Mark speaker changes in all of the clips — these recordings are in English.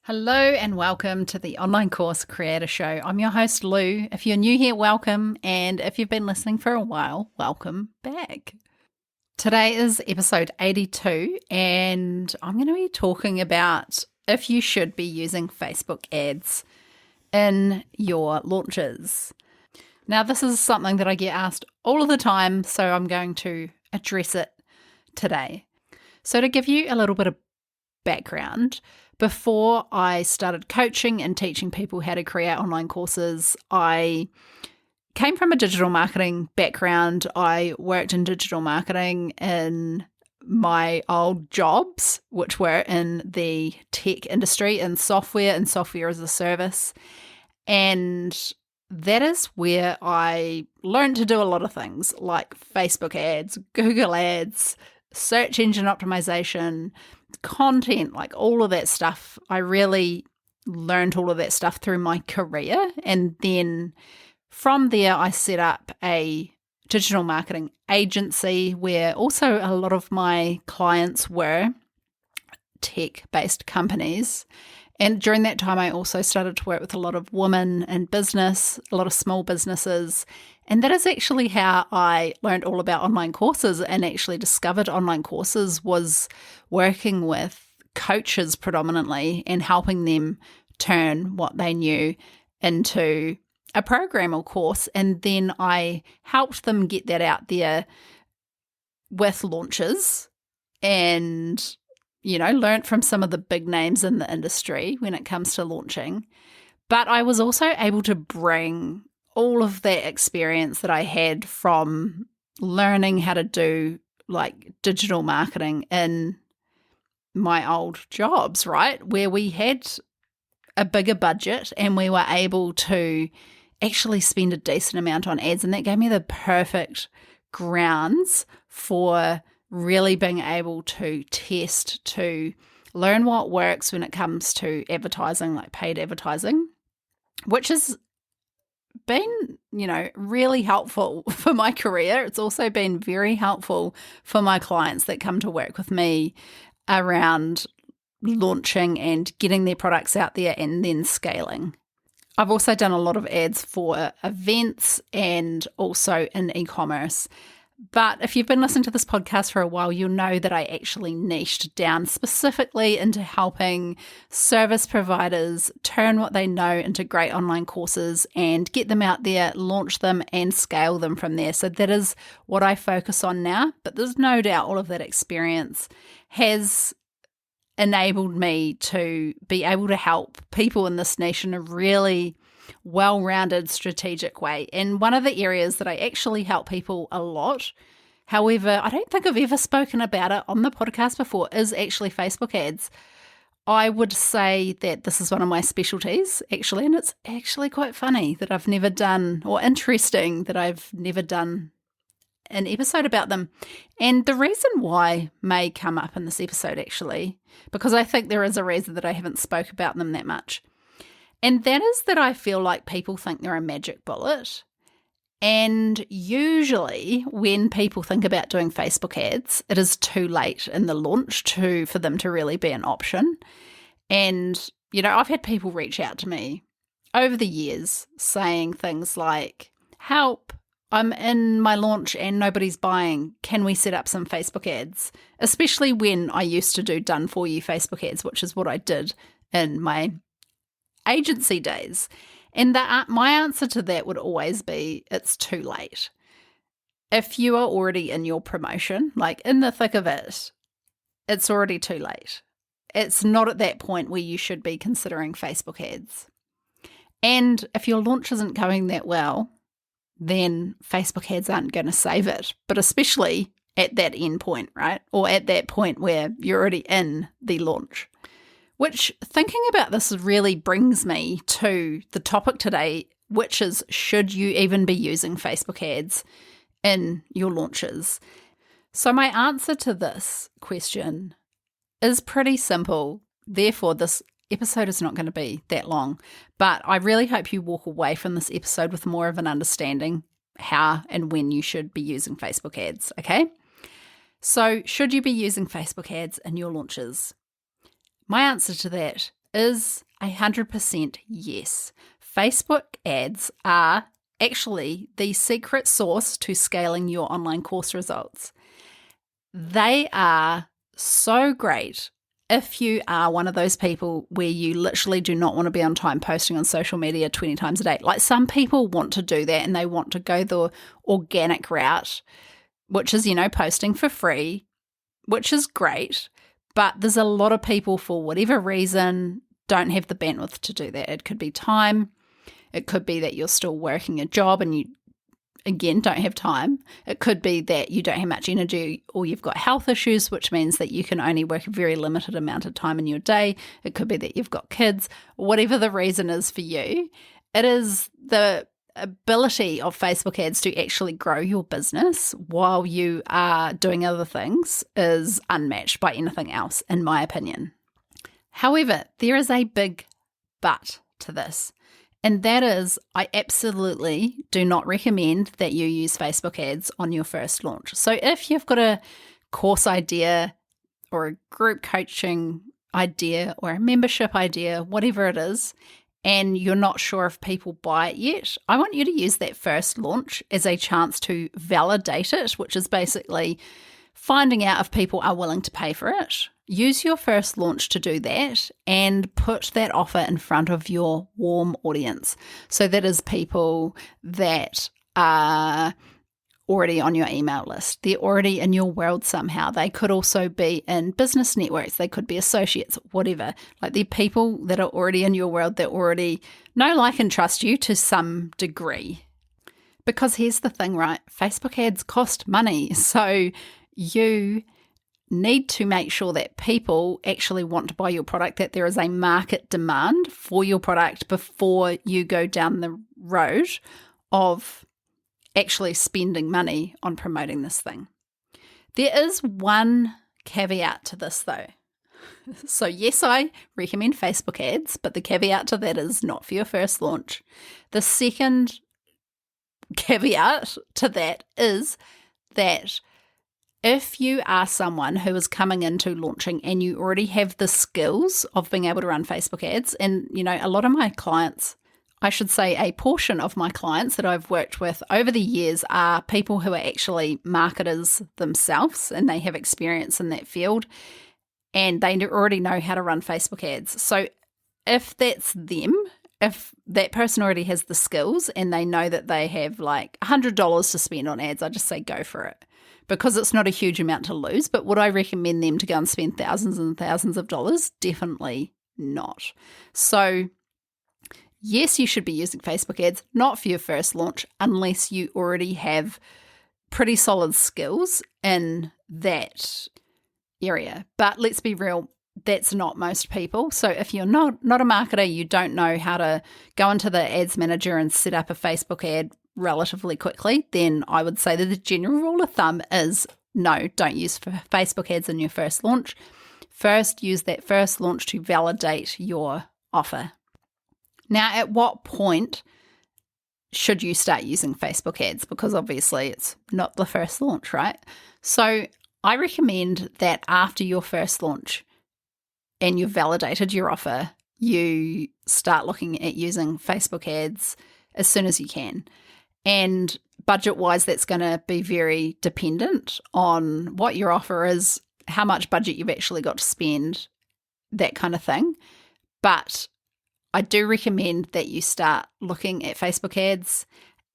Speaker 1: Hello and welcome to the Online Course Creator Show. I'm your host, Lou. If you're new here, welcome. And if you've been listening for a while, welcome back. Today is episode 82, and I'm going to be talking about if you should be using Facebook ads in your launches. Now, this is something that I get asked all of the time, so I'm going to address it today. So to give you a little bit of background, before I started coaching and teaching people how to create online courses, I came from a digital marketing background. I worked in digital marketing in my old jobs, which were in the tech industry and software as a service. And that is where I learned to do a lot of things like Facebook ads, Google ads, search engine optimization, content, like all of that stuff. I really learned all of that stuff through my career. And then from there, I set up a digital marketing agency where also a lot of my clients were tech-based companies. And during that time, I also started to work with a lot of women in business, a lot of small businesses. And that is actually how I learned all about online courses and actually discovered online courses, was working with coaches predominantly and helping them turn what they knew into a program or course. And then I helped them get that out there with launches and learned from some of the big names in the industry when it comes to launching. But I was also able to bring all of that experience that I had from learning how to do like digital marketing in my old jobs, right? Where we had a bigger budget and we were able to actually spend a decent amount on ads. And that gave me the perfect grounds for really being able to test, to learn what works when it comes to advertising, like paid advertising, which has been, really helpful for my career. It's also been very helpful for my clients that come to work with me around launching and getting their products out there and then scaling. I've also done a lot of ads for events and also in e-commerce. But if you've been listening to this podcast for a while, you'll know that I actually niched down specifically into helping service providers turn what they know into great online courses and get them out there, launch them and scale them from there. So that is what I focus on now. But there's no doubt all of that experience has enabled me to be able to help people in this niche in a really well-rounded, strategic way. And one of the areas that I actually help people a lot, however, I don't think I've ever spoken about it on the podcast before, is actually Facebook ads. I would say that this is one of my specialties, actually, and it's actually quite funny that I've never done, or interesting that I've never done an episode about them. And the reason why may come up in this episode, actually, because I think there is a reason that I haven't spoke about them that much. And that is that I feel like people think they're a magic bullet. And usually when people think about doing Facebook ads, it is too late in the launch for them to really be an option. And, I've had people reach out to me over the years saying things like, help, I'm in my launch and nobody's buying. Can we set up some Facebook ads? Especially when I used to do done for you Facebook ads, which is what I did in my agency days. And my answer to that would always be, it's too late. If you are already in your promotion, like in the thick of it, it's already too late. It's not at that point where you should be considering Facebook ads. And if your launch isn't going that well, then Facebook ads aren't going to save it, but especially at that end point, right? Or at that point where you're already in the launch. Which, thinking about this really brings me to the topic today, which is, should you even be using Facebook ads in your launches? So my answer to this question is pretty simple. Therefore, this episode is not going to be that long, but I really hope you walk away from this episode with more of an understanding how and when you should be using Facebook ads, okay? So, should you be using Facebook ads in your launches? My answer to that is 100% yes. Facebook ads are actually the secret sauce to scaling your online course results. They are so great if you are one of those people where you literally do not want to be on time posting on social media 20 times a day. Like some people want to do that and they want to go the organic route, which is, posting for free, which is great. But there's a lot of people, for whatever reason, don't have the bandwidth to do that. It could be time. It could be that you're still working a job and you, again, don't have time. It could be that you don't have much energy or you've got health issues, which means that you can only work a very limited amount of time in your day. It could be that you've got kids. Whatever the reason is for you, it is the ability of Facebook ads to actually grow your business while you are doing other things is unmatched by anything else, in my opinion. However, there is a big but to this. And that is, I absolutely do not recommend that you use Facebook ads on your first launch. So if you've got a course idea or a group coaching idea or a membership idea, whatever it is, and you're not sure if people buy it yet, I want you to use that first launch as a chance to validate it, which is basically finding out if people are willing to pay for it. Use your first launch to do that and put that offer in front of your warm audience. So that is people that are already on your email list. They're already in your world somehow. They could also be in business networks. They could be associates, whatever. Like they're people that are already in your world that already know, like, and trust you to some degree. Because here's the thing, right? Facebook ads cost money. So you need to make sure that people actually want to buy your product, that there is a market demand for your product before you go down the road of actually spending money on promoting this thing. There is one caveat to this though. So yes, I recommend Facebook ads, but the caveat to that is not for your first launch. The second caveat to that is that if you are someone who is coming into launching and you already have the skills of being able to run Facebook ads, and a lot of my clients, I should say a portion of my clients that I've worked with over the years are people who are actually marketers themselves and they have experience in that field and they already know how to run Facebook ads. So if that's them, if that person already has the skills and they know that they have like $100 to spend on ads, I just say go for it. Because it's not a huge amount to lose. But would I recommend them to go and spend thousands and thousands of dollars? Definitely not. So yes, you should be using Facebook ads, not for your first launch, unless you already have pretty solid skills in that area. But let's be real, that's not most people. So if you're not a marketer, you don't know how to go into the ads manager and set up a Facebook ad relatively quickly, then I would say that the general rule of thumb is no, don't use Facebook ads in your first launch. First, use that first launch to validate your offer. Now, at what point should you start using Facebook ads? Because obviously it's not the first launch, right? So I recommend that after your first launch and you've validated your offer, you start looking at using Facebook ads as soon as you can. And budget-wise, that's going to be very dependent on what your offer is, how much budget you've actually got to spend, that kind of thing. But I do recommend that you start looking at Facebook ads.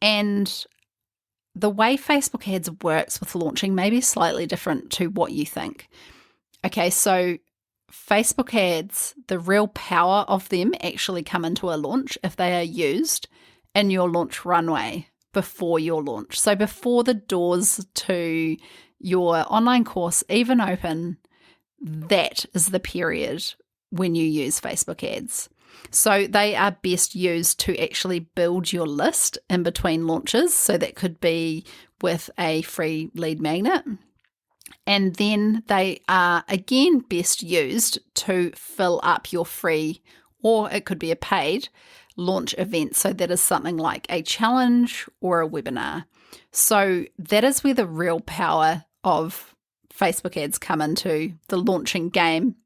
Speaker 1: And the way Facebook ads works with launching may be slightly different to what you think. Okay, so Facebook ads, the real power of them actually come into a launch if they are used in your launch runway before your launch. So before the doors to your online course even open, that is the period when you use Facebook ads. So they are best used to actually build your list in between launches. So that could be with a free lead magnet. And then they are again best used to fill up your free, or it could be a paid launch event. So that is something like a challenge or a webinar. So that is where the real power of Facebook ads come into the launching game.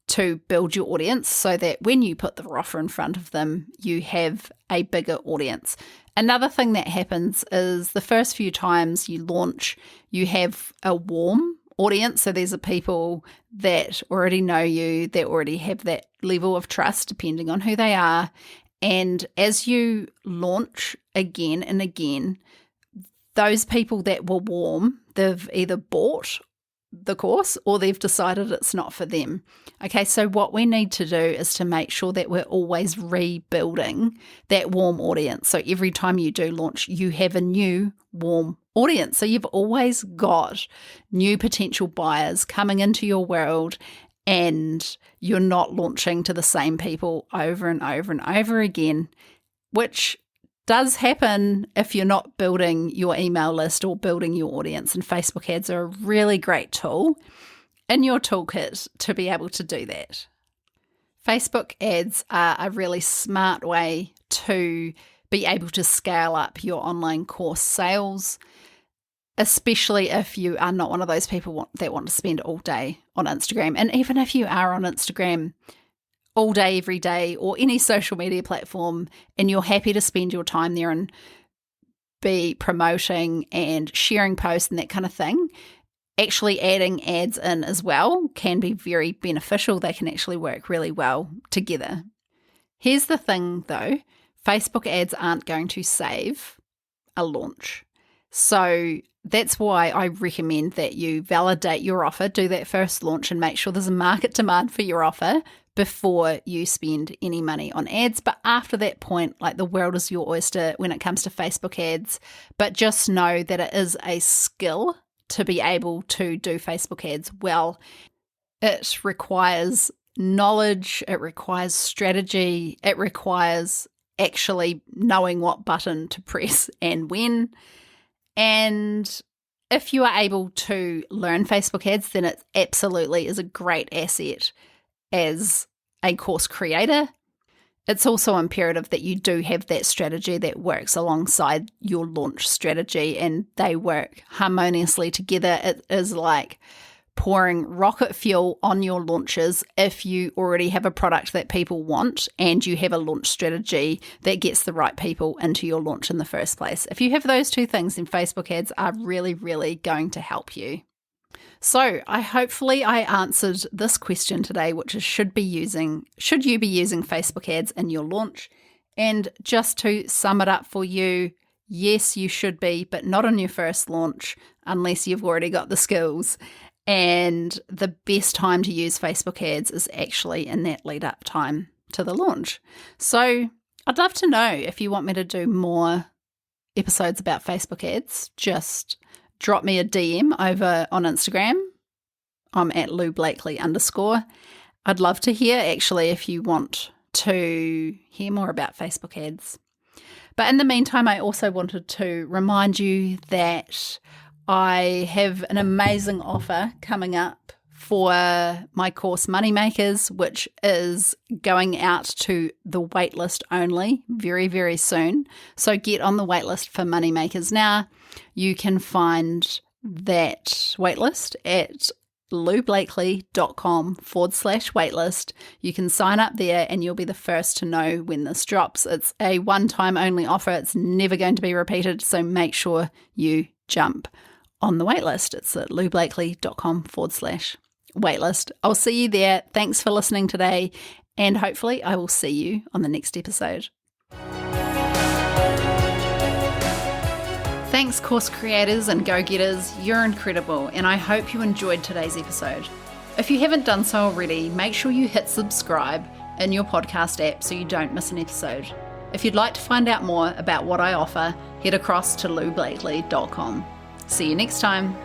Speaker 1: to build your audience so that when you put the offer in front of them, you have a bigger audience. Another thing that happens is the first few times you launch, you have a warm audience. So these are people that already know you, that already have that level of trust, depending on who they are. And as you launch again and again, those people that were warm, they've either bought the course or they've decided it's not for them. Okay, so what we need to do is to make sure that we're always rebuilding that warm audience. So every time you do launch, you have a new warm audience. So you've always got new potential buyers coming into your world, and you're not launching to the same people over and over and over again, which does happen if you're not building your email list or building your audience. And Facebook ads are a really great tool in your toolkit to be able to do that. Facebook ads are a really smart way to be able to scale up your online course sales, especially if you are not one of those people that want to spend all day on Instagram. And even if you are on Instagram all day, every day, or any social media platform, and you're happy to spend your time there and be promoting and sharing posts and that kind of thing, actually adding ads in as well can be very beneficial. They can actually work really well together. Here's the thing though, Facebook ads aren't going to save a launch. So that's why I recommend that you validate your offer, do that first launch and make sure there's a market demand for your offer before you spend any money on ads. But after that point, like, the world is your oyster when it comes to Facebook ads. But just know that it is a skill to be able to do Facebook ads well. It requires knowledge, it requires strategy, it requires actually knowing what button to press and when. And if you are able to learn Facebook ads, then it absolutely is a great asset as a course creator. It's also imperative that you do have that strategy that works alongside your launch strategy and they work harmoniously together. It is like pouring rocket fuel on your launches if you already have a product that people want and you have a launch strategy that gets the right people into your launch in the first place. If you have those two things, then Facebook ads are really, really going to help you. So hopefully I answered this question today, which is should you be using Facebook ads in your launch? And just to sum it up for you, yes, you should be, but not on your first launch unless you've already got the skills. And the best time to use Facebook ads is actually in that lead up time to the launch. So I'd love to know if you want me to do more episodes about Facebook ads. Just drop me a DM over on Instagram. I'm at @LouBlakely_. I'd love to hear actually if you want to hear more about Facebook ads. But in the meantime, I also wanted to remind you that I have an amazing offer coming up for my course Moneymakers, which is going out to the waitlist only very, very soon. So get on the waitlist for Moneymakers now. You can find that waitlist at loublakely.com/waitlist. You can sign up there and you'll be the first to know when this drops. It's a one-time only offer. It's never going to be repeated. So make sure you jump on the waitlist. It's at loublakely.com/waitlist. I'll see you there. Thanks for listening today, and hopefully I will see you on the next episode. Thanks, course creators and go-getters. You're incredible, and I hope you enjoyed today's episode. If you haven't done so already, make sure you hit subscribe in your podcast app so you don't miss an episode. If you'd like to find out more about what I offer, head across to loublakely.com. See you next time.